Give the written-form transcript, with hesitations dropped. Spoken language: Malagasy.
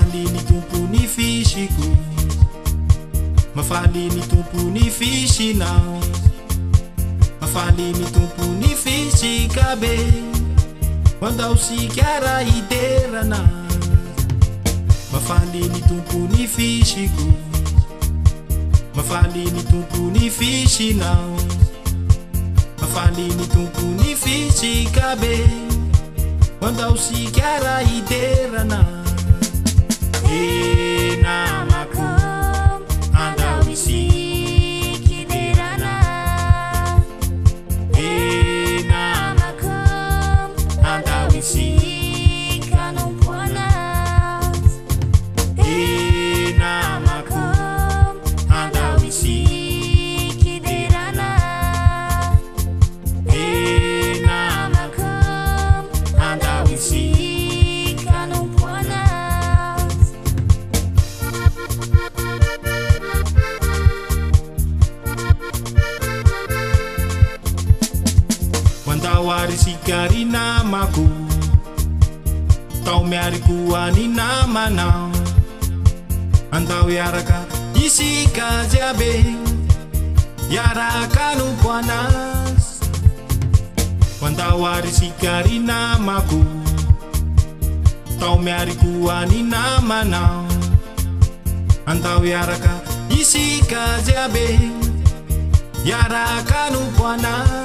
Mafaly ny tompony fisiko, mafaly ny tompony fisinao, mafaly ny tompony fisikabe, mandao sikara iterana. Mafaly ny tompony fisiko, mafaly ny tompony fisinao, mafaly ny tompony fisikabe, mandao sikara iterana. Namako andao isikiderana, namako andao isikanompoana, namako andao isikiderana, namako andao isikanompoana. Mandao ary sikary namako, tao miariko any namanao, andao iaraka isika jiabe, iaraka nompoanas. Mandao ary sikary namako, tao miariko any namanao, andao iaraka isika jiabe, iaraka nompoanas.